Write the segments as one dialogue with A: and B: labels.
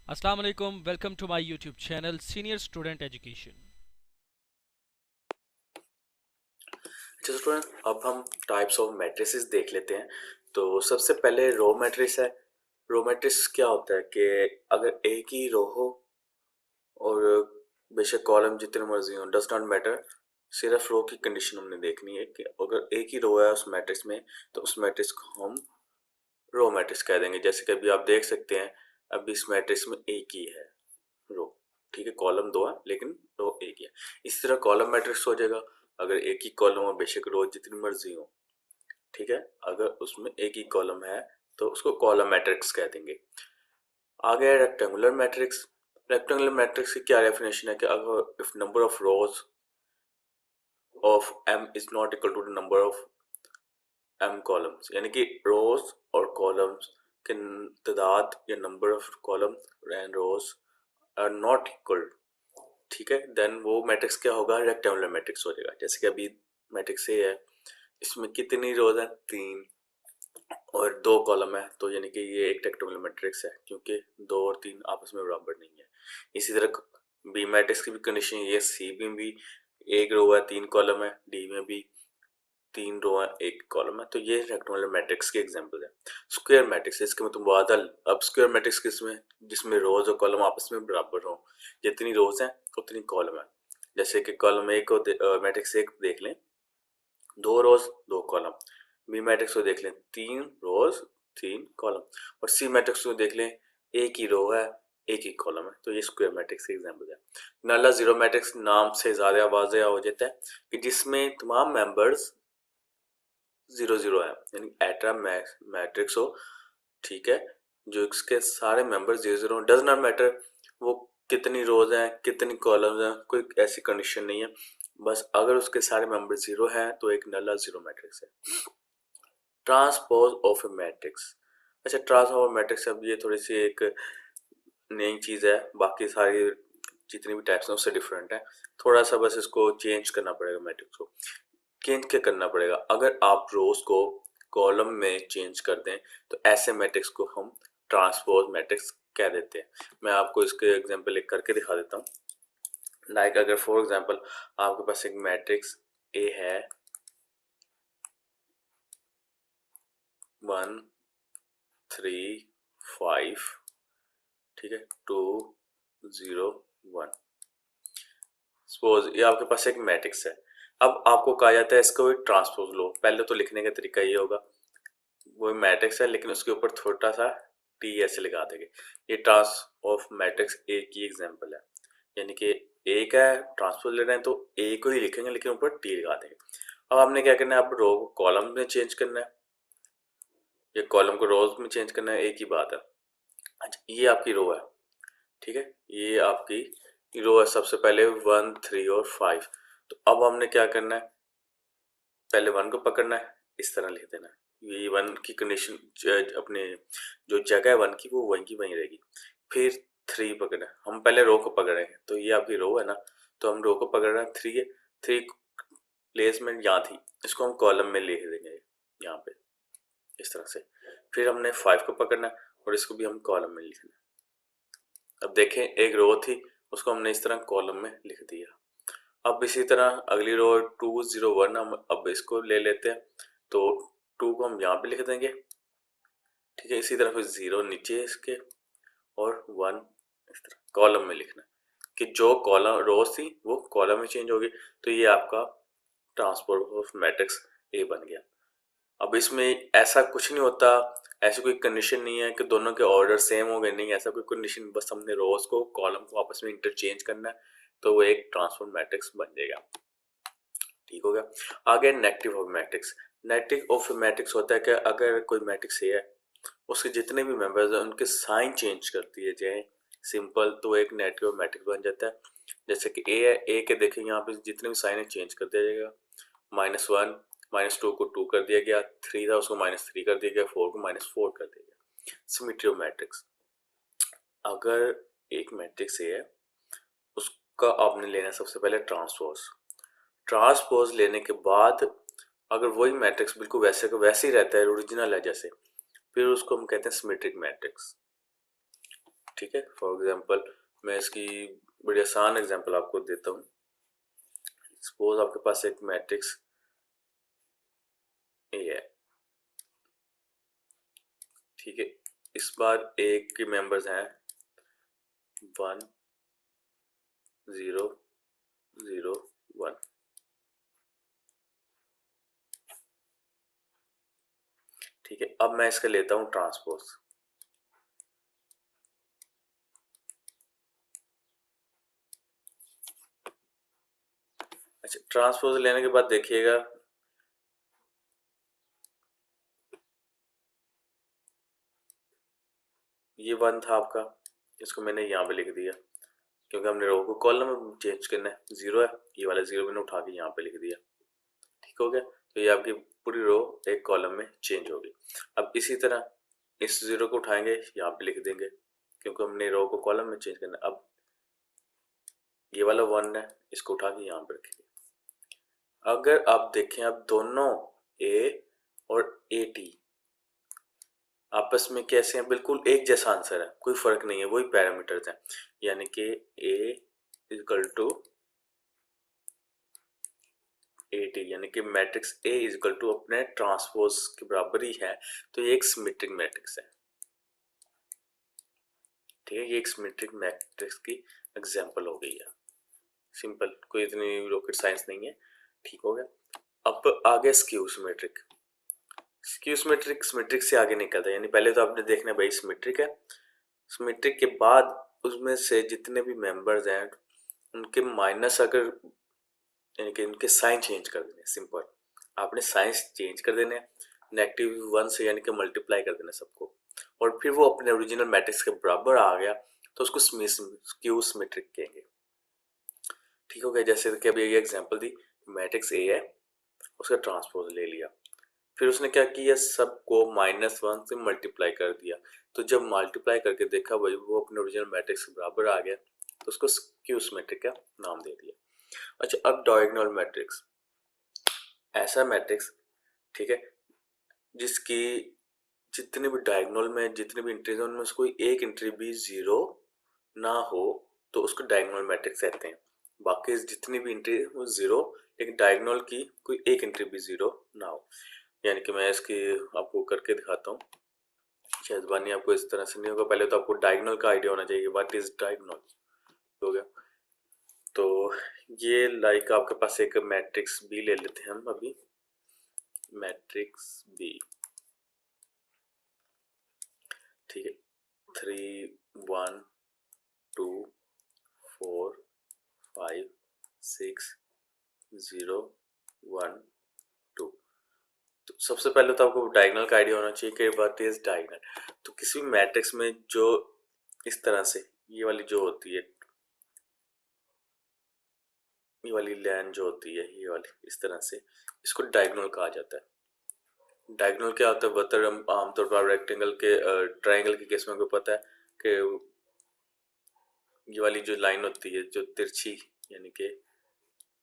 A: अस्सलाम वालेकुम, welcome to my YouTube channel senior student education.
B: अच्छा स्टूडेंट, अब हम टाइप्स ऑफ मैट्रिसेस देख लेते हैं। तो सबसे पहले रो मैट्रिक्स है। रो मैट्रिक्स क्या होता है कि अगर एक ही रो हो और बेशक कॉलम जितने मर्जी हो, डज नॉट मैटर। सिर्फ रो की कंडीशन हमने देखनी है कि अगर एक ही रो है उस मैट्रिक्स में, तो उस मैट्रिक्स को हम रो मैट्रिक्स कह देंगे। जैसे कि अभी आप देख सकते हैं, अभी इस मैट्रिक्स में एक ही है रो, ठीक है, कॉलम दो है लेकिन रो एक ही है। इसी तरह कॉलम मैट्रिक्स हो जाएगा अगर एक ही कॉलम हो, बेशक रो जितनी मर्जी हो, ठीक है। अगर उसमें एक ही कॉलम है तो उसको कॉलम मैट्रिक्स कह देंगे। आगे है रेक्टेंगुलर मैट्रिक्स। रेक्टेंगुलर मैट्रिक्स की क्या डेफिनेशन है कि अगर if number of rows of m is not equal to the number of m columns, यानी कि रोज और कॉलम्स के तादाद या number of columns and rows are not equal, ठीक है, देन वो मैट्रिक्स क्या होगा, रेक्टेंगुलर मैट्रिक्स हो जाएगा। जैसे कि अभी मैट्रिक्स ए है, इसमें कितनी रोज है, 3 और 2 कॉलम है, तो यानी कि ये एक रेक्टेंगुलर मैट्रिक्स है क्योंकि 2 और 3 आपस में बराबर नहीं है। इसी तरह बी मैट्रिक्स की भी कंडीशन ये, सी में भी एक रो है 3 कॉलम है, डी में भी 3 रो है 1 कॉलम है, तो ये रेक्टेंगुलर मैट्रिक्स के एग्जांपल है। स्क्वायर मैट्रिक्स इसके मुतबादल। अब स्क्वायर मैट्रिक्स किसमें, जिसमें रोज और कॉलम आपस में बराबर हो, जितनी रोज हैं उतनी कॉलम है। जैसे कि कॉलम एक को मैट्रिक्स एक देख लें, 2 रोज 2 कॉलम। बी मैट्रिक्स को देख लें, 3 रोज 3 कॉलम। और सी मैट्रिक्स को देख लें, एक ही रो है एक ही कॉलम है, तो ये स्क्वायर मैट्रिक्स का एग्जांपल है। नल्ला जीरो मैट्रिक्स नाम से ज्यादा वाज़ेह हो जाता है कि जिसमें तमाम मेंबर्स 0 0 है, यानी एट्रा मैट्रिक्स हो, ठीक है, जो इसके सारे मेंबर्स 0 0 डज नॉट मैटर वो कितनी रोज हैं कितनी कॉलम्स हैं, कोई ऐसी कंडीशन नहीं है। बस अगर उसके सारे मेंबर 0 हैं तो एक नल्ला जीरो मैट्रिक्स है। Transpose of A matrix. अच्छा, ट्रांसपोज मैट्रिक्स, अब ये थोड़ी सी एक नई चीज है, बाकी सारी जितनी भी टाइप्स हैं उससे डिफरेंट है। थोड़ा सा बस इसको चेंज करना पड़ेगा मैट्रिक्स को। चेंज क्या करना पड़ेगा, अगर आप रोज को कॉलम में चेंज कर दें तो ऐसे मैट्रिक्स को हम ट्रांसपोज मैट्रिक्स कह देते हैं। मैं आपको इसके एग्जांपल एक करके दिखा देता हूँ। लाइक अगर फॉर एग्जांपल आपके पास एक मैट्रिक्स ए है 1 3 5, ठीक है, 2 0 1। सपोज ये आपके पास एक मैट्रिक्स है। अब आपको कहा जाता है इसको ट्रांसपोज लो। पहले तो लिखने का तरीका ये होगा, वो मैट्रिक्स है लेकिन उसके ऊपर छोटा सा टी ऐसे लगा देंगे। ये ट्रांस ऑफ मैट्रिक्स ए की एग्जांपल है, यानी कि ए का ट्रांसपोज ले रहे हैं तो ए को ही लिखेंगे लेकिन ऊपर टी लगा देंगे। अब हमने क्या करना है, अब रो को कॉलम में चेंज करना है, ये कॉलम को रोज में चेंज करना है, एक ही बात है। अच्छा, ये आपकी रो है, ठीक है, ये आपकी रो है। सबसे पहले 1 3 और 5, तो अब हमने क्या करना है, पहले 1 को पकड़ना है, इस तरह लिख देना है। ये 1 की कंडीशन अपने जो जगह है 1 की वो वहीं की वहीं रहेगी। फिर 3 पकड़ना है, हम पहले रो को पकड़ रहे हैं तो ये आपकी रो है ना, तो हम रो को पकड़ रहे हैं, 3 है, 3 प्लेसमेंट यहाँ थी, इसको हम कॉलम में लिख देंगे यहाँ पे इस तरह से। फिर हमने 5 को पकड़ना है और इसको भी हम कॉलम में लिखना है। अब देखें, एक रो थी उसको हमने इस तरह कॉलम में लिख दिया। अब इसी तरह अगली रो 2 0 1, हम अब इसको ले लेते हैं तो 2 को हम यहाँ पे लिख देंगे, ठीक है। इसी तरह फिर 0 नीचे इसके और 1 इस तरह कॉलम में लिखना कि जो कॉलम रोज थी वो कॉलम में चेंज होगी। तो ये आपका ट्रांसपोर्ट ऑफ मैट्रिक्स ए बन गया। अब इसमें ऐसा कुछ नहीं होता, ऐसी कोई कंडीशन नहीं है कि दोनों के ऑर्डर सेम हो गए, नहीं ऐसा कोई कंडीशन, बस हमने रोज को कॉलम को आपस में इंटरचेंज करना है तो वो एक ट्रांसफॉर्म मैट्रिक्स बन जाएगा, ठीक हो गया। आगे negative of matrix. Negative of matrix होता है कि अगर कोई मैट्रिक्स ए है, उसके जितने भी मेंबर्स हैं उनके साइन चेंज कर दिए जाए सिंपल, तो एक नेगेटिव मैट्रिक्स बन जाता है। जैसे कि ए है, ए के देखेंगे यहाँ पे जितने भी साइन है चेंज कर दिया जाएगा। -1 -2 को 2 कर दिया गया, 3 था उसको -3 कर दिया गया, 4 को -4 कर दिया गया। Symmetry of matrix. अगर एक मैट्रिक्स ए है, उसका आपने लेना है सबसे पहले ट्रांसपोज। ट्रांसपोज लेने के बाद अगर वही मैट्रिक्स बिल्कुल वैसे का वैसे ही रहता है, ओरिजिनल है जैसे, फिर उसको हम कहते हैं सिमेट्रिक मैट्रिक्स। ठीक है। फॉर एग्जांपल मैं इसकी बड़ी आसान एग्जांपल आपको देता हूँ। सपोज आपके पास एक मैट्रिक्स ए है, ठीक है। इस बार ए के मेंबर्स हैं 1 0 0 1, ठीक है। अब मैं इसका लेता हूँ ट्रांसपोज। अच्छा, ट्रांसपोज लेने के बाद देखिएगा ये 1 था आपका, इसको मैंने यहाँ पे लिख दिया क्योंकि हमने रो को कॉलम में चेंज करना है। 0 है, ये वाला 0 मैंने उठा के यहाँ पे लिख दिया, ठीक हो गया। तो ये आपकी पूरी रो एक कॉलम में चेंज होगी। अब इसी तरह इस 0 को उठाएंगे, यहाँ पे लिख देंगे क्योंकि हमने रो को कॉलम में चेंज करना है। अब ये वाला 1 है, इसको उठा के यहाँ पे रखेंगे। अगर आप देखें, अब दोनों ए और ए टी आपस में कैसे हैं, बिल्कुल एक जैसा आंसर है, कोई फर्क नहीं है, वही पैरामीटर्स हैं। यानी कि ए इक्वल टू ए टी, यानी कि मैट्रिक्स ए इक्वल टू अपने ट्रांसपोज के बराबर ही है। तो ये एक सिमेट्रिक मैट्रिक्स है, ठीक है। ये एक सिमेट्रिक मैट्रिक्स की एग्जांपल हो गई है। सिंपल, कोई इतनी रॉकेट साइंस नहीं है, ठीक हो गया। अब आगे skew symmetric. Skew symmetric symmetric से आगे निकलता है, यानी पहले तो आपने देखना भाई सिमेट्रिक है, सिमेट्रिक के बाद उसमें से जितने भी मेंबर्स हैं उनके माइनस अगर, यानी कि उनके साइन चेंज कर देने। सिंपल, आपने साइंस चेंज कर देने, -1 से यानी कि मल्टीप्लाई कर देना सबको, और फिर वो अपने ओरिजिनल मैट्रिक्स के बराबर आ गया तो उसको स्क्यू सिमेट्रिक कहेंगे, ठीक हो गया। जैसे कि अभी ये एग्जांपल दी, मैट्रिक्स ए है, उसका ट्रांसपोज ले लिया, फिर उसने क्या किया, सबको -1 से मल्टीप्लाई कर दिया। तो जब मल्टीप्लाई करके देखा भाई वो अपने ओरिजिनल मैट्रिक्स के बराबर आ गया, तो उसको स्क्यू सिमेट्रिक का नाम दे दिया। अच्छा, अब डायगोनल मैट्रिक्स, ऐसा मैट्रिक्स, ठीक है, जिसकी जितने भी डायगोनल में जितने भी एंट्रीज हैं उनमें से कोई एक एंट्री भी 0 ना हो तो उसको डायगोनल मैट्रिक्स कहते हैं। बाकी जितनी भी एंट्री वो 0, लेकिन डायगोनल की कोई एक एंट्री भी 0 ना हो। यानी कि मैं इसकी आपको करके दिखाता हूँ, शायद बानी आपको इस तरह से नहीं होगा। पहले तो आपको डायगोनल का आइडिया होना चाहिए, व्हाट इज डायगोनल, हो गया। तो ये लाइक आपके पास एक मैट्रिक्स बी ले लेते हैं हम अभी, मैट्रिक्स बी, ठीक है। 3 1 2 4 5 6 0 1 2। तो सबसे पहले तो आपको डायगोनल का आइडिया होना चाहिए कि व्हाट इज डायगोनल। तो किसी भी मैट्रिक्स में जो इस तरह से ये वाली जो होती है, ये वाली लाइन जो होती है, ये वाली इस तरह से, इसको डायगोनल कहा जाता है। डायगोनल क्या होता है, बता हम आमतौर पर रेक्टेंगल के ट्रायंगल के केस में आपको पता है कि ये वाली जो लाइन होती है जो तिरछी, यानी कि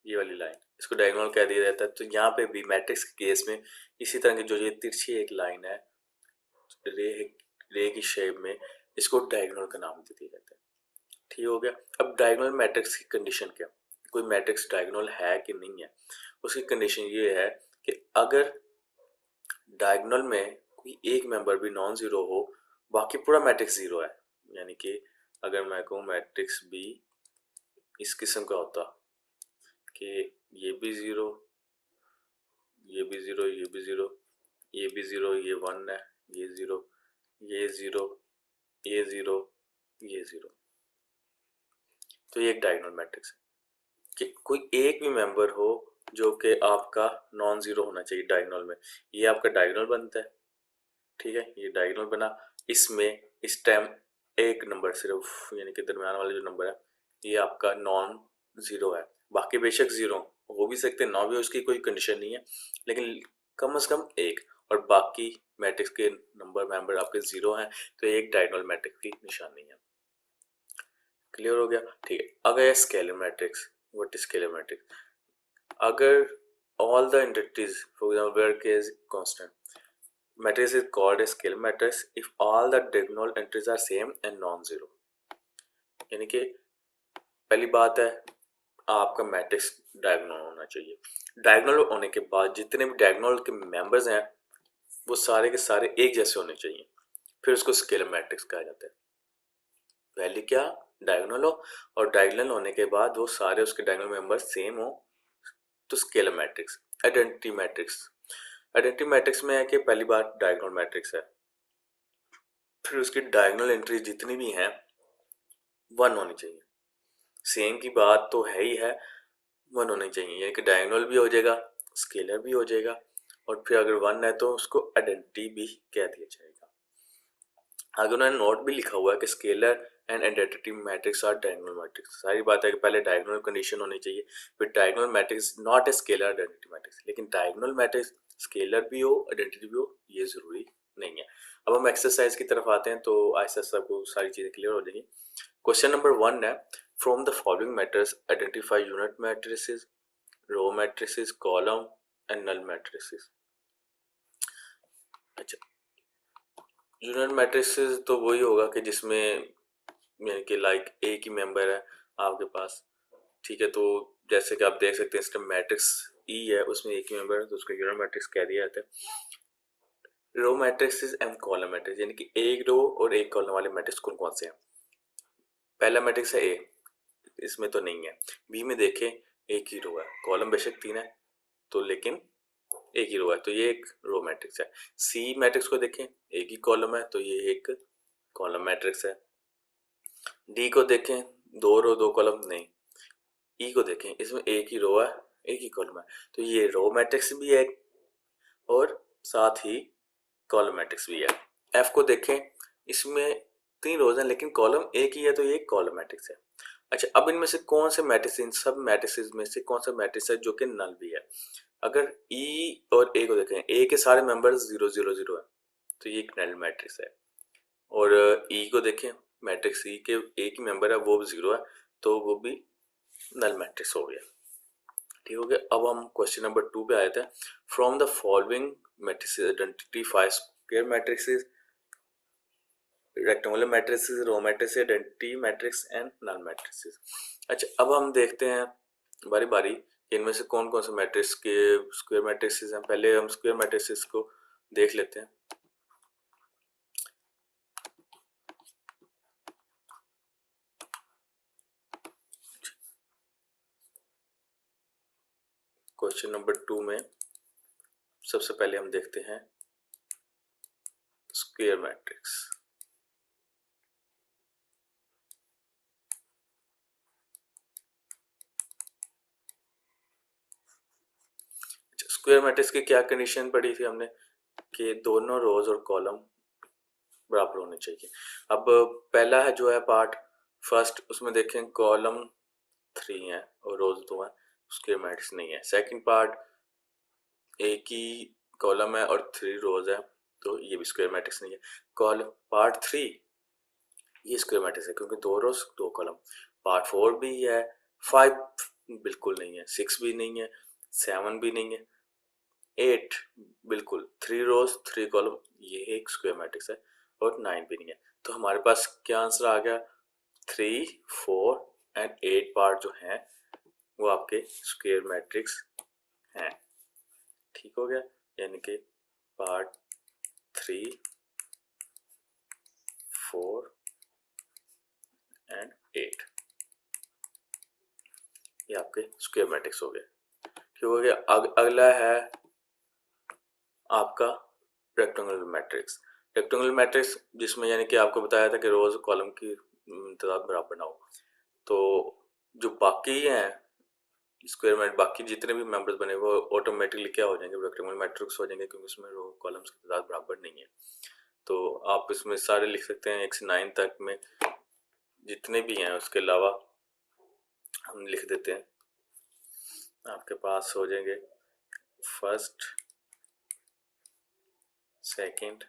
B: ये वाली लाइन, इसको डायगोनल कह दिया जाता है। तो यहाँ पे भी मैट्रिक्स के केस में इसी तरह की जो ये तिरछी एक लाइन है रे रे की शेप में, इसको डायगोनल का नाम दे दिया जाता है, ठीक हो गया। अब डायगोनल मैट्रिक्स की कंडीशन क्या, कोई मैट्रिक्स डायगोनल है कि नहीं है, उसकी कंडीशन ये है कि अगर डायगोनल में कोई एक मेंबर भी नॉन जीरो हो, बाकी पूरा मैट्रिक्स जीरो है। यानी कि अगर मैं कहूँ मैट्रिक्स बी इस किस्म का होता कि ये भी जीरो, ये भी जीरो, ये भी जीरो, ये भी जीरो, ये 1 है, ये जीरो, ये जीरो, ये जीरो, ये जीरो, तो ये एक डायगोनल मैट्रिक्स है कि कोई एक भी मेंबर हो जो कि आपका नॉन जीरो होना चाहिए डायगोनल में, ये आपका डायगोनल बनता है, ठीक है। ये डायगोनल बना, इसमें इस टाइम एक नंबर सिर्फ, यानी कि दरमियान वाला जो नंबर है ये आपका नॉन जीरो है। बाकी बेशक जीरो हो भी सकते हैं, ना भी, उसकी कोई कंडीशन नहीं है, लेकिन कम से कम एक, और बाकी मैट्रिक्स के मेंबर आपके जीरो हैं, तो एक डायगोनल मैट्रिक्स की निशानी है। क्लियर हो गया, ठीक है। अगर scalar matrix, what is scalar matrix, अगर all the entities, for example where k is constant, matrix is called a scalar matrix if all the diagonal entries are same and non-zero। यानी कि पहली बात है आपका मैट्रिक्स डायगोनल होना चाहिए। Diagonal होने के बाद जितने भी डायगोनल के मेंबर्स हैं वो सारे के सारे एक जैसे होने चाहिए, फिर उसको स्केलर मैट्रिक्स कहा जाता है। पहले क्या डायगोनल हो, और डायगोनल होने के बाद वो सारे उसके डायगोनल मेंबर्स सेम हो तो scalar matrix. Identity matrix, identity matrix में है कि पहली बात डायगोनल मैट्रिक्स है, फिर उसकी डायगोनल एंट्री जितनी भी हैं 1 होनी चाहिए। सेम की बात तो है ही है, 1 होनी चाहिए, यानी कि डायगोनल भी हो जाएगा, स्केलर भी हो जाएगा, और फिर अगर 1 है तो उसको आइडेंटिटी भी कह दिया जाएगा। आगे उन्होंने नोट भी लिखा हुआ है कि scalar and identity matrix are diagonal matrix. सारी बात है कि पहले डायगोनल कंडीशन होनी चाहिए, फिर diagonal matrix not a scalar identity matrix. लेकिन डायगोनल मैट्रिक्स स्केलर भी हो आइडेंटिटी भी हो ये जरूरी नहीं है। अब हम एक्सरसाइज की तरफ आते हैं तो ऐसा सबको सारी चीजें क्लियर हो जाएंगी। क्वेश्चन नंबर 1 है, from the following matrix identify unit matrices, row matrices, column and null matrices. अच्छा, यूनिट मैट्रिसेस तो वही होगा कि जिसमें यानी कि लाइक एक ही मेंबर है आपके पास, ठीक है। तो जैसे कि आप देख सकते हैं इसका मैट्रिक्स ई है, उसमें एक ही मेंबर है तो उसको यूनिट मैट्रिक्स कह दिया जाता है। Row matrix and column matrix, यानी कि एक रो और एक कॉलम वाले मैट्रिक्स कौन कौन से हैं। पहला मैट्रिक्स है ए, इसमें तो नहीं है। बी में देखें एक ही रो है, कॉलम बेशक 3 है तो लेकिन एक ही रो है तो ये एक रो मैट्रिक्स है। सी मैट्रिक्स को देखें एक ही कॉलम है तो ये एक कॉलम मैट्रिक्स है। डी को देखें 2 रो 2 कॉलम नहीं। ई को देखें इसमें एक ही रो है एक ही कॉलम है तो ये रो मैट्रिक्स भी है और साथ ही कॉलम मैट्रिक्स भी है। एफ को देखें इसमें 3 रोज हैं लेकिन कॉलम एक ही है तो ये कॉलम मैट्रिक्स है। अच्छा, अब इनमें से कौन से मैट्रिक्स, इन सब मैट्रिक्स में से कौन सा मैट्रिक्स है जो कि नल भी है। अगर ई और ए को देखें, ए के सारे मेंबर्स 0 0 0 है तो ये एक नल मैट्रिक्स है। और ई को देखें, मैट्रिक्स ई के एक ही मेंबर है वो भी 0 है तो वो भी नल मैट्रिक्स हो गया। ठीक हो गया। अब हम क्वेश्चन नंबर 2 पे आए थे, from the following matrices identify square matrices, rectangular matrices, row matrix, identity matrix and null matrices. अच्छा, अब हम देखते हैं बारी बारी इनमें से कौन कौन से मैट्रिक्स के स्क्वायर मैट्रिसेस हैं। पहले हम स्क्वायर मैट्रिसेस को देख लेते हैं। क्वेश्चन नंबर 2 में सबसे पहले हम देखते हैं स्क्वायर मैट्रिक्स। स्क्वायर मैट्रिक्स की क्या कंडीशन पड़ी थी हमने कि दोनों रोज और कॉलम बराबर होने चाहिए। अब पहला है जो है पार्ट फर्स्ट, उसमें देखें कॉलम 3 है और रोज 2 है, स्क्वायर मैट्रिक्स नहीं है। सेकंड पार्ट एक ही कॉलम है और 3 रोज है तो ये भी स्क्वायर मैट्रिक्स नहीं है। कॉलम पार्ट 3 ये स्क्वायर मैट्रिक्स है क्योंकि 2 रोज 2 कॉलम। पार्ट 4 भी है, 5 बिल्कुल नहीं है, 6 भी नहीं है, 7 भी नहीं है, 8 बिल्कुल, 3 रोज 3 कॉलम ये एक स्क्वायर मैट्रिक्स है, और 9 भी नहीं है। तो हमारे पास क्या आंसर आ गया, 3 4 एंड 8 पार्ट जो हैं वो आपके स्क्वायर मैट्रिक्स हैं। ठीक हो गया, यानी कि पार्ट 3 4 एंड 8 ये आपके स्क्वायर मैट्रिक्स हो गए। ठीक हो गया। अगला है आपका रेक्टेंगुलर मैट्रिक्स। रेक्टेंगुलर मैट्रिक्स जिसमें यानी कि आपको बताया था कि रोज कॉलम की तादाद बराबर ना हो, तो जो बाकी हैं स्क्वायर मैट्रिक्स बाकी जितने भी मेंबर्स बने वो ऑटोमेटिकली क्या हो जाएंगे, रेक्टेंगुलर मैट्रिक्स हो जाएंगे क्योंकि उसमें रो कॉलम्स की तादाद बराबर नहीं है। तो आप इसमें सारे लिख सकते हैं 1 से 9 तक में जितने भी हैं, उसके अलावा हम लिख देते हैं, आपके पास हो जाएंगे फर्स्ट सेकंड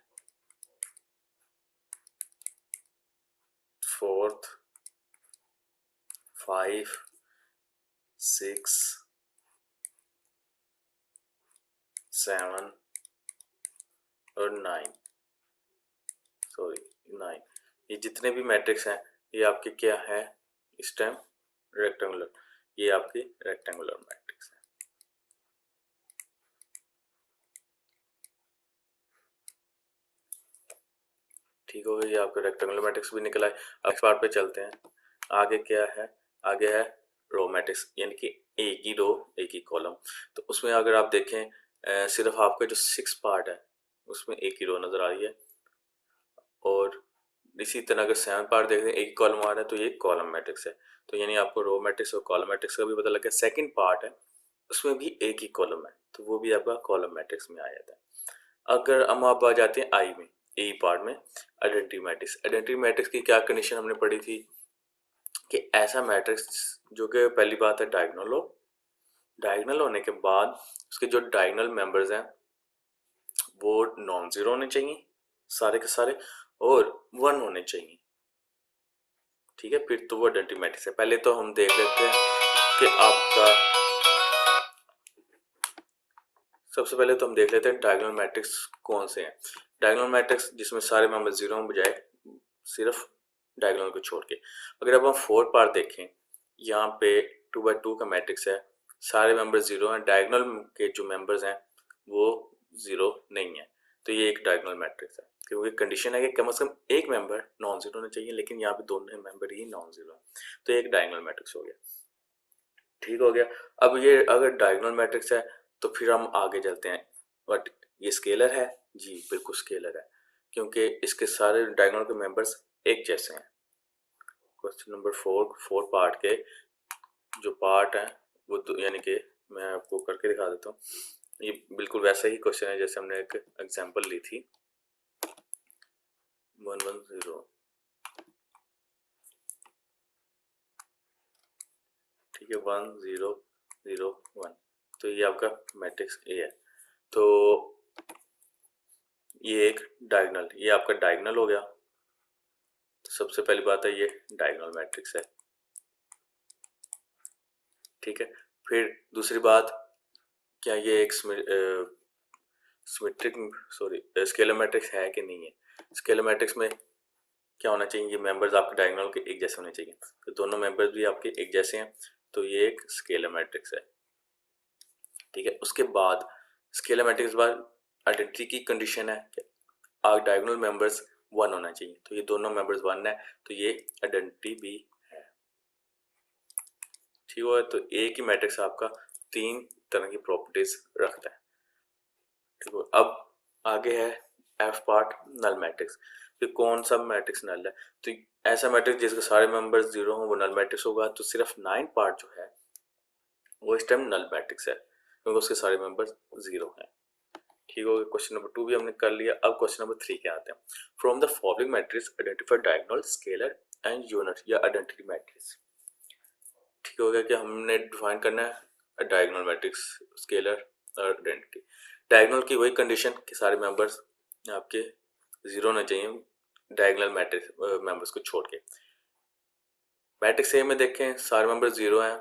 B: फोर्थ 5 6 7 और 9, सॉरी 9, ये जितने भी मैट्रिक्स हैं ये आपकी क्या है इस टाइम रेक्टेंगुलर, ये आपकी रेक्टेंगुलर मैट्रिक्स है। ठीक हो गया, ये आपका रेक्टेंगुलर मैट्रिक्स भी निकला है। अब नेक्स्ट पार्ट पे चलते हैं। आगे क्या है, आगे है रो मैट्रिक्स, यानी कि एक ही रो एक ही कॉलम। तो उसमें अगर आप देखें सिर्फ आपका जो 6 पार्ट है उसमें एक ही रो नजर आ रही है, और इसी तरह अगर 7 पार्ट देखते हैं एक कॉलम आ रहा है तो ये कॉलम मैट्रिक्स है। तो यानी आपको रो मैट्रिक्स और कॉलम मैट्रिक्स का भी पता लग गया। सेकंड पार्ट है उसमें भी एक ही कॉलम है तो वो भी आपका कॉलम मैट्रिक्स में आ जाता है। अगर हम आप आ जाते हैं आई में, ए पार्ट में, आइडेंटिटी मैट्रिक्स। आइडेंटिटी मैट्रिक्स की क्या कंडीशन हमने पढ़ी थी कि ऐसा मैट्रिक्स जो कि पहली बात है डायगोनल हो, डायगोनल होने के बाद उसके जो डायगोनल मेंबर्स हैं वो नॉन जीरो होने चाहिए सारे के सारे, और 1 होने चाहिए। ठीक है, फिर तो वो आइडेंटिटी मैट्रिक्स है। पहले तो हम देख लेते हैं कि आपका, सबसे पहले तो हम देख लेते हैं डायगोनल मैट्रिक्स कौन से हैं। डायगोनल मैट्रिक्स जिसमें सारे मेंबर जीरो हों बजाय सिर्फ डायगोनल को छोड़ के। अगर अब हम 4 पार्ट देखें, यहाँ पे 2x2 का मैट्रिक्स है, सारे मेंबर जीरो हैं, डायगोनल के जो मेंबर्स हैं वो जीरो नहीं है, तो ये एक डायगोनल मैट्रिक्स है, क्योंकि कंडीशन है कि कम से कम एक मेंबर नॉन जीरो होना चाहिए, लेकिन यहाँ पे दोनों मेंबर ही नॉन जीरो, तो एक डायगोनल मैट्रिक्स हो गया। ठीक हो गया। अब ये अगर डायगोनल मैट्रिक्स है तो फिर हम आगे चलते हैं। बट ये स्केलर है जी, बिल्कुल स्केलर है, क्योंकि इसके सारे डायगोनल के मेंबर्स एक जैसे हैं। क्वेश्चन नंबर 4 पार्ट के जो पार्ट हैं वो तो, यानी कि मैं आपको करके दिखा देता हूँ। ये बिल्कुल वैसा ही क्वेश्चन है जैसे हमने एक एग्जांपल ली थी 110। ठीक है, 1001, तो ये आपका मैट्रिक्स ए है। तो ये एक डायगोनल, ये आपका डायगोनल हो गया। तो सबसे पहली बात है ये डायगोनल मैट्रिक्स है। ठीक है, फिर दूसरी बात, क्या ये एक सिमेट्रिक सॉरी स्केलर मैट्रिक्स है कि नहीं है। स्केलर मैट्रिक्स में क्या होना चाहिए, ये मेंबर्स आपके डायगोनल के एक जैसे होने चाहिए, तो दोनों मेंबर्स भी आपके एक जैसे हैं, तो ये एक स्केलर मैट्रिक्स है। ठीक है, उसके बाद स्केलर मैट्रिक्स के बाद आइडेंटिटी की कंडीशन है कि डायगोनल मेंबर्स 1 होना चाहिए, तो ये दोनों मेंबर्स 1 है, तो ये आइडेंटिटी भी है। ठीक है, तो एक ही मैट्रिक्स आपका 3 तरह की प्रॉपर्टीज रखता है। ठीक है, अब आगे है एफ पार्ट, नल मैट्रिक्स। कि कौन सा मैट्रिक्स नल है, तो ऐसा मैट्रिक्स जिसके सारे मेंबर्स जीरो हों वो नल मैट्रिक्स होगा। तो सिर्फ 9 पार्ट जो है वो इस टाइम नल मैट्रिक्स है, क्योंकि उसके सारे मेंबर्स जीरो हैं। ठीक हो गया, क्वेश्चन नंबर 2 भी हमने कर लिया। अब क्वेश्चन नंबर 3 के आते हैं। From the following matrix identify diagonal, scalar and unit या आइडेंटिटी मैट्रिक्स। ठीक हो गया कि हमने डिफाइन करना है डायगोनल मैट्रिक्स, स्केलर और आइडेंटिटी। डायगोनल की वही कंडीशन कि सारे मेंबर्स आपके जीरो होने चाहिए डायगोनल मैट्रिक्स मेंबर्स को छोड़ के। मैट्रिक्स ए में देखें सारे मेंबर्स जीरो हैं,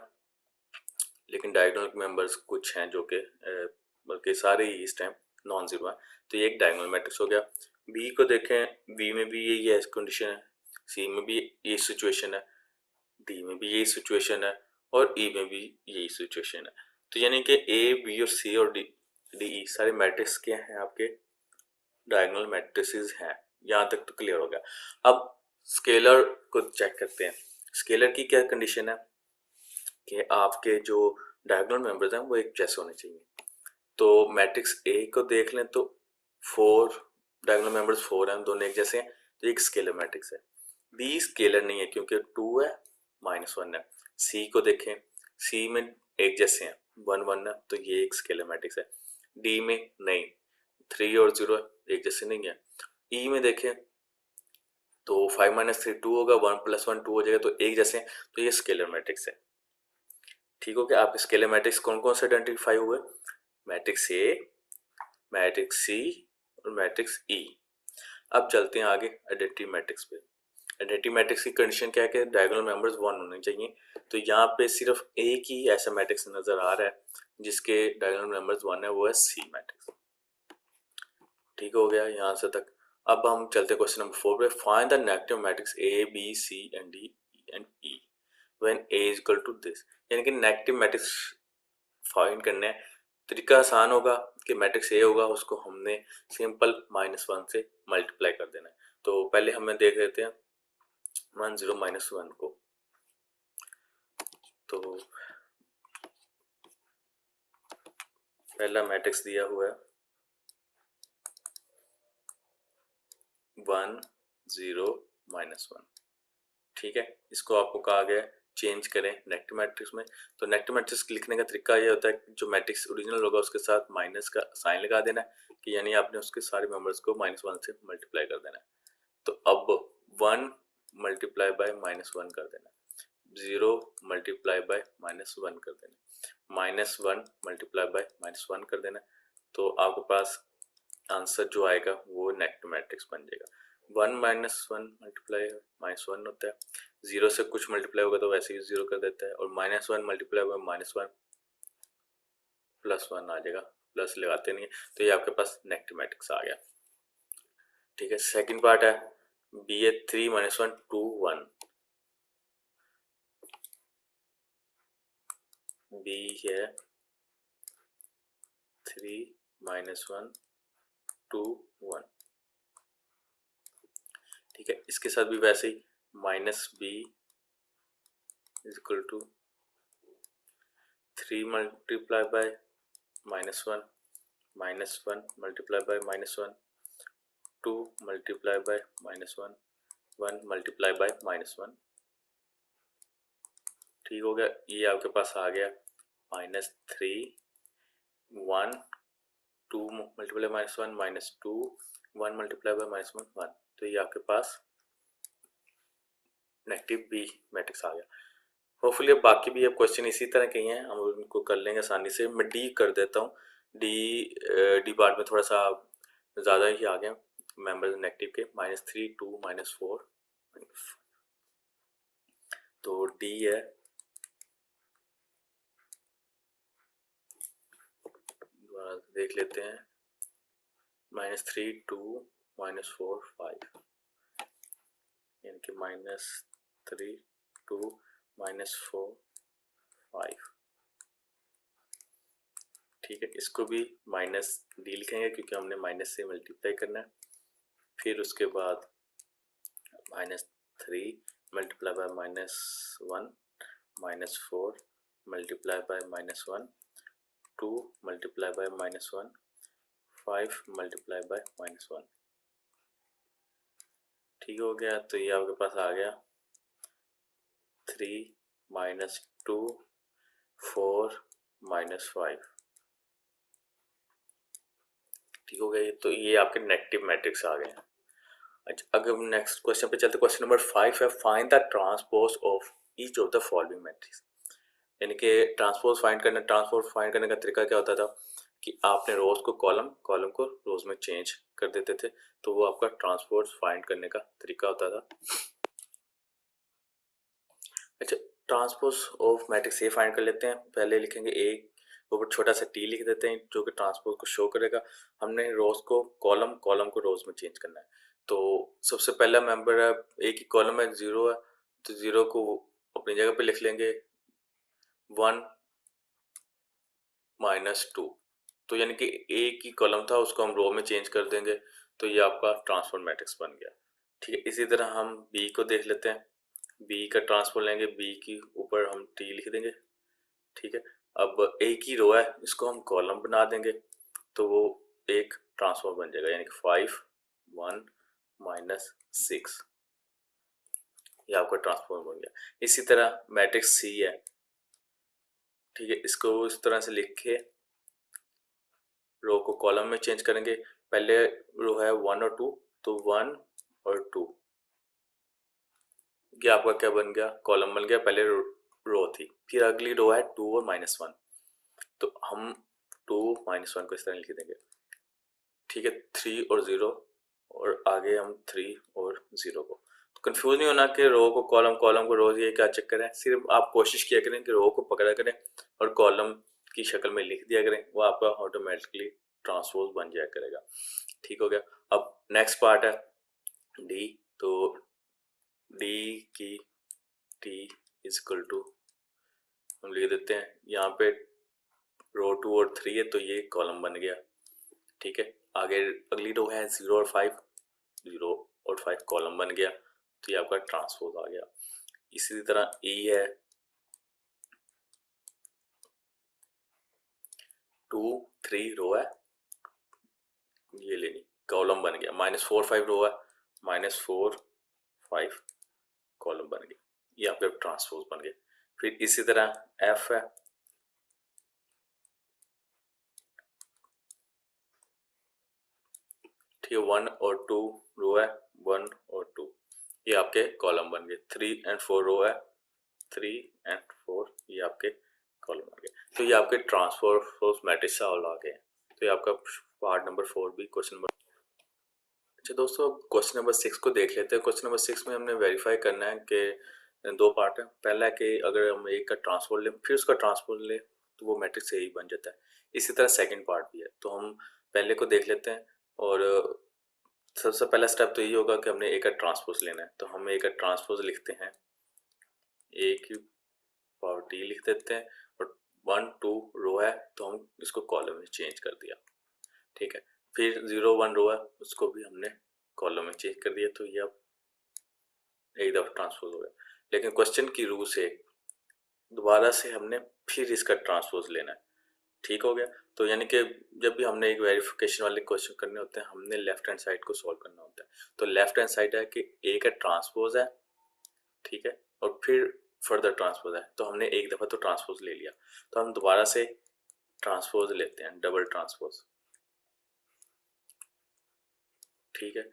B: लेकिन डायगोनल मेंबर्स कुछ हैं जो कि बल्कि सारे ही इस टाइम नॉन जीरो है, तो ये एक डायगोनल मैट्रिक्स हो गया। बी को देखें, बी में भी यही कंडीशन है, सी में भी यही सिचुएशन है, डी में भी यही सिचुएशन है, और ई में भी यही सिचुएशन है। तो यानी कि ए, बी और सी और डी, ई सारे मैट्रिक्स क्या हैं आपके डायगोनल मैट्रिसेस हैं। यहाँ तक तो क्लियर हो गया। अब स्केलर को चेक करते हैं। स्केलर की क्या कंडीशन है कि आपके जो डायगोनल मेंबर्स हैं वो एक जैसे होने चाहिए। तो मैट्रिक्स ए को देख लें तो 4 डायगोनल मेंबर्स 4 हैं, दोनों एक जैसे हैं, तो एक स्केलर मैट्रिक्स है। बी स्केलर नहीं है क्योंकि 2 है -1 है। सी को देखें, सी में एक जैसे हैं 1 1 है, तो ये एक स्केलर मैट्रिक्स है। डी में नहीं, 3 और 0 एक जैसे नहीं है। ई में देखें तो 5 - 3 2 होगा, 1 + 1 2 हो जाएगा, तो एक जैसे हैं, तो ये स्केलर मैट्रिक्स है। ठीक हो गया। आपके स्केलर मैट्रिक्स कौन कौन से आइडेंटिफाई हुए, मैट्रिक्स ए, मैट्रिक्स सी और मैट्रिक्स ई। अब चलते हैं आगे आइडेंटिटी मैट्रिक्स पे। आइडेंटिटी मैट्रिक्स की कंडीशन क्या है कि डायगोनल मेंबर्स 1 होने चाहिए, तो यहाँ पे सिर्फ एक ही ऐसा मैट्रिक्स नजर आ रहा है जिसके डायगोनल मेंबर्स 1 है, वो है सी मैट्रिक्स। ठीक हो गया यहाँ से तक। अब हम चलते हैं क्वेश्चन नंबर 4 पे। Find the negative matrix A B C and D and E when A is equal to this. यानी कि नेगेटिव मैट्रिक्स फाइंड करने हैं। तरीका आसान होगा कि मैट्रिक्स ए होगा उसको हमने सिंपल -1 से मल्टीप्लाई कर देना है। तो पहले हमें देख लेते हैं 1 0 -1 को। तो पहला मैट्रिक्स दिया हुआ है 1 0 -1। ठीक है, इसको आपको कहा गया है चेंज करें नेगेटिव मैट्रिक्स में। तो नेगेटिव मैट्रिक्स लिखने का तरीका ये होता है कि जो मैट्रिक्स ओरिजिनल होगा उसके साथ माइनस का साइन लगा देना है, कि यानी आपने उसके सारे मेंबर्स को -1 से मल्टीप्लाई कर देना है। तो अब 1 मल्टीप्लाई बाय -1 कर देना, 0 मल्टीप्लाई बाय -1 कर देना, -1 मल्टीप्लाई बाय -1 कर देना। तो आपके पास आंसर जो आएगा वो नेगेटिव मैट्रिक्स बन जाएगा। 1 -1 मल्टीप्लाई -1 होता है, 0 से कुछ मल्टीप्लाई होगा तो वैसे ही 0 कर देता है, और -1 मल्टीप्लाई बाय -1 +1 आ जाएगा, प्लस लगाते नहीं है। तो ये आपके पास नेगेटिव मैट्रिक्स आ गया। ठीक है, सेकंड पार्ट है बी ए 3 -1 2 1। बी है 3 -1 2 1। ठीक है, इसके साथ भी वैसे ही -b is equal to 3 multiply by -1 -1 multiply by -1 2 multiply by -1 1 multiply by -1। ठीक हो गया, ये आपके पास आ गया -3 1 2 मल्टीप्लाई -1 -2 1 मल्टीप्लाई बाय -1 1। तो ये आपके पास नेगेटिव बी मैट्रिक्स आ गया। होपफुली अब बाकी भी अब क्वेश्चन इसी तरह के ही हैं, हम उनको कर लेंगे आसानी से। मैं डी कर देता हूँ। डी पार्ट में थोड़ा सा ज़्यादा ही आ गया मेंबर्स नेगेटिव के, -3 2 -4। तो डी है दोबारा देख लेते हैं, -3 2 -4 5, यानी कि -3 2 -4 5। ठीक है, इसको भी -d लिखेंगे क्योंकि हमने माइनस से मल्टीप्लाई करना है। फिर उसके बाद -3 multiply by -1 -4 multiply by -1 2 multiply by -1 5 multiply by -1। ठीक हो गया, तो ये आपके पास आ गया 3 -2 4 -5। ठीक हो गया, तो ये आपके नेगेटिव मैट्रिक्स आ गए। अच्छा, अगर नेक्स्ट क्वेश्चन पे चलते, क्वेश्चन नंबर 5 है find the transpose of each of the following matrix. यानी कि ट्रांसपोज फाइंड करने का तरीका क्या होता था कि आपने रोज को कॉलम को रोज में चेंज कर देते थे, तो वो आपका ट्रांसपोज फाइंड करने का तरीका होता था। अच्छा, transpose of matrix A find कर लेते हैं। पहले लिखेंगे ए, ऊपर छोटा सा टी लिख देते हैं जो कि ट्रांसपोज को शो करेगा। हमने रोज को कॉलम को रोज में चेंज करना है। तो सबसे पहला मेंबर है ए की कॉलम है 0 है, तो 0 को अपनी जगह पे लिख लेंगे 1 -2। तो यानी कि ए की कॉलम था उसको हम रो में चेंज कर देंगे, तो ये आपका ट्रांसफॉर्म मैट्रिक्स बन गया। ठीक है, इसी तरह हम बी को देख लेते हैं। बी का ट्रांसफॉर्म लेंगे, बी की ऊपर हम टी लिख देंगे। ठीक है, अब ए की रो है इसको हम कॉलम बना देंगे, तो वो एक ट्रांसफॉर्म बन जाएगा, यानी कि 5 1 -6। ये आपका ट्रांसफॉर्म बन गया। इसी तरह मैट्रिक्स सी है। ठीक है, इसको इस तरह से लिख के रो को कॉलम में चेंज करेंगे। पहले रो है 1 और 2, तो 1 और 2, ये आपका क्या बन गया, कॉलम बन गया। पहले रो थी, फिर अगली रो है 2 और -1, तो हम 2 -1 को इस तरह लिख देंगे। ठीक है, 3 और 0, और आगे हम 3 और 0 को। तो कंफ्यूज नहीं होना कि रो को कॉलम को रो, ये क्या चक्कर है। सिर्फ आप कोशिश किया करें कि रो को पकड़ा करें और कॉलम की शक्ल में लिख दिया करें, वो आपका ऑटोमेटिकली ट्रांसपोज बन जाया करेगा। ठीक हो गया। अब नेक्स्ट पार्ट है डी। तो डी की टी इज इक्वल टू हम लिख देते हैं, यहाँ पे रो 2 और 3 है तो ये कॉलम बन गया। ठीक है, आगे अगली रो है 0 और 5, 0 और 5 कॉलम बन गया, तो ये आपका ट्रांसपोज आ गया। इसी तरह ई है 2 3 रो है, ये लेनी कॉलम बन गया। -4 5 रो है, -4 5 कॉलम बन गया, ये आपके ट्रांसपोज बन गया। फिर इसी तरह एफ है, ठीक है, 1 और 2 रो है, 1 और 2 ये आपके कॉलम बन गए। 3 और 4 रो है, 3 और 4 ये आपके कॉलम बन गए। तो ये आपके ट्रांसपोज मैट्रिक्स सॉल्व आ गए। तो ये आपका पार्ट नंबर 4 भी क्वेश्चन नंबर। अच्छा दोस्तों, अब क्वेश्चन नंबर 6 को देख लेते हैं। क्वेश्चन नंबर 6 में हमने वेरीफाई करना है कि दो पार्ट है। पहला है कि अगर हम एक का ट्रांसपोज लें फिर उसका ट्रांसपोज लें तो वो मैट्रिक्स यही बन जाता है। इसी तरह सेकंड पार्ट भी है, तो हम पहले को देख लेते हैं। और सबसे पहला स्टेप तो यही होगा कि हमने ए का ट्रांसपोज लेना है। तो हम ए का ट्रांसपोज लिखते हैं, ए की पावर टी लिख देते हैं, और 1 2 रो है तो हम इसको कॉलम में चेंज कर दिया। ठीक है, फिर 0 1 रो है उसको भी हमने कॉलम में चेंज कर दिया, तो ये अब एक दफा ट्रांसपोज हो गया। लेकिन क्वेश्चन की रूल से दोबारा से हमने फिर इसका ट्रांसपोज लेना है। ठीक हो गया। तो यानी कि जब भी हमने एक वेरिफिकेशन वाले क्वेश्चन करने होते हैं, हमने लेफ्ट हैंड साइड को सॉल्व करना होता है। तो लेफ्ट हैंड साइड है कि ए का ट्रांसपोज है, ठीक है, और फिर फर्दर ट्रांसपोज है, तो हमने एक दफा तो ट्रांसपोज ले लिया, तो हम दोबारा से ट्रांसपोज लेते हैं, डबल ट्रांसपोज। ठीक है,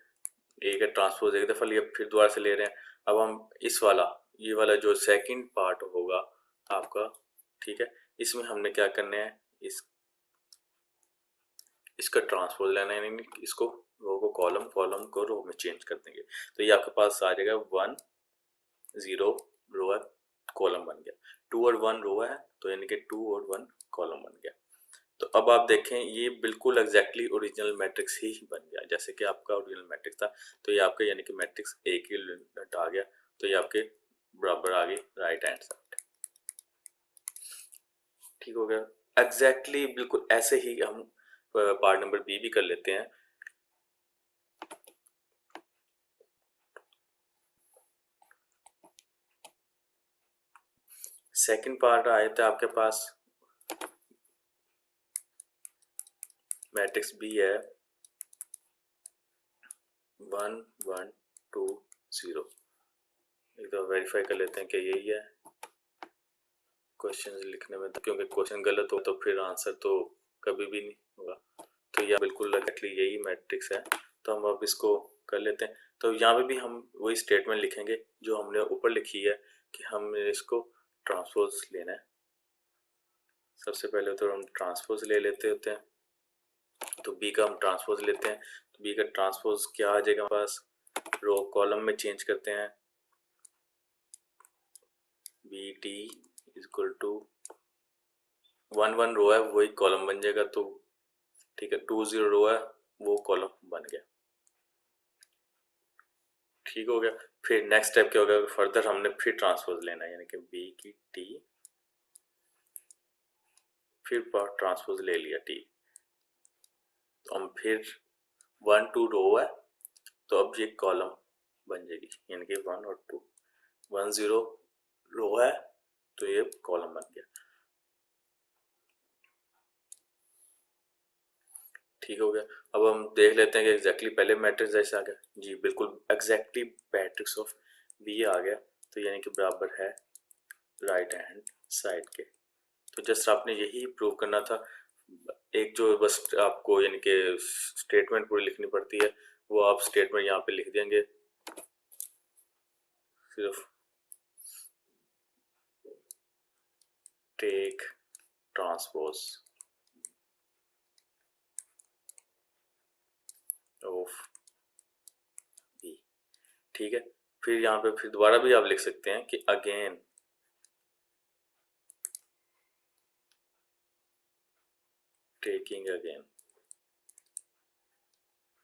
B: ए का ट्रांसपोज एक दफा लिया, फिर दोबारा से ले रहे हैं। अब हम इस वाला ये वाला जो सेकंड पार्ट होगा आपका, ठीक है, इसमें हमने क्या करना है, इसका ट्रांसपोज लेना है, यानी इसको रो को कॉलम, कॉलम को रो में चेंज कर देंगे। तो ये आपके पास आ जाएगा 1 0 रो है, कॉलम बन गया। 2 और 1 रो है, तो यानी कि 2 और 1 कॉलम बन गया। तो अब आप देखें ये बिल्कुल एग्जैक्टली ओरिजिनल मैट्रिक्स ही बन गया, जैसे कि आपका ओरिजिनल मैट्रिक्स था। तो ये आपका यानी कि मैट्रिक्स एक ही यूनिट आ गया, तो ये आपके बराबर आ गई राइट हैंड साइड। ठीक हो गया। एग्जैक्टली बिल्कुल ऐसे ही हम पार्ट नंबर बी भी कर लेते हैं। सेकंड पार्ट आया था आपके पास, मैट्रिक्स बी है 1 1 2 0। एक तो वेरीफाई कर लेते हैं कि यही है। क्वेश्चन लिखने में तो क्योंकि क्वेश्चन गलत हो तो फिर आंसर तो कभी भी नहीं होगा, तो यह बिल्कुल एग्जैक्टली यही मैट्रिक्स है। तो हम अब इसको कर लेते हैं। तो यहाँ पे भी हम वही स्टेटमेंट लिखेंगे जो हमने ऊपर लिखी है कि हमने इसको ट्रांसपोज लेना है। सबसे पहले तो हम ट्रांसपोज ले लेते होते हैं, तो बी का हम ट्रांसपोज लेते हैं। तो बी का ट्रांसपोज क्या आ जाएगा हमारे पास, रो कॉलम में चेंज करते हैं, B T is equal to 1 1 row है वही कॉलम बन जाएगा, तो ठीक है, 2 0 रो है वो कॉलम बन गया। ठीक हो गया। फिर नेक्स्ट स्टेप क्या होगा, फर्दर हमने फिर ट्रांसपोज लेना है, यानी कि बी की टी, फिर ट्रांसपोज ले लिया टी, तो हम फिर 1 2 रो है तो अब ये कॉलम बन जाएगी, यानी कि 1 और 2। 1 0 रो है तो ये कॉलम बन गया। ठीक हो गया। अब हम देख लेते हैं कि एग्जैक्टली पहले मैट्रिक्स जैसे आ गया, जी बिल्कुल एग्जैक्टली मैट्रिक्स ऑफ बी आ गया, तो यानी कि बराबर है राइट हैंड साइड के। तो जस्ट आपने यही प्रूव करना था। एक जो बस आपको यानी कि स्टेटमेंट पूरी लिखनी पड़ती है, वो आप स्टेटमेंट यहाँ पे लिख देंगे सिर्फ, टेक ट्रांसपोज ऑफ बी। ठीक है, फिर यहाँ पे फिर दोबारा भी आप लिख सकते हैं कि अगेन टेकिंग अगेन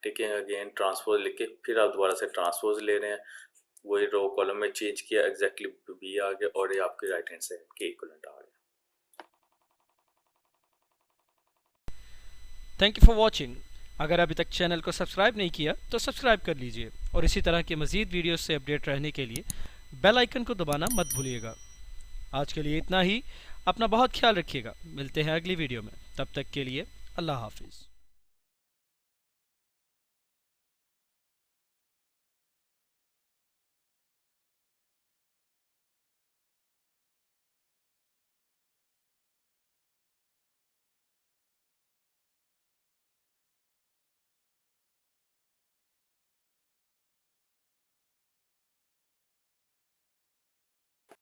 B: ठीक है। अगेन ट्रांसपोज लिख के फिर आप दोबारा से ट्रांसपोज ले रहे हैं, वही रो कॉलम में चेंज किया, एग्जैक्टली बी आ गया और ये आपकी राइट हैंड साइड के इक्विवेलेंट आ गया।
A: Thank you for watching. अगर अभी तक चैनल को सब्सक्राइब नहीं किया तो सब्सक्राइब कर लीजिए और इसी तरह के मज़ीद वीडियोस से अपडेट रहने के लिए बेल आइकन को दबाना मत भूलिएगा। आज के लिए इतना ही। अपना बहुत ख्याल रखिएगा। मिलते हैं अगली वीडियो में। तब तक के लिए अल्लाह हाफिज़।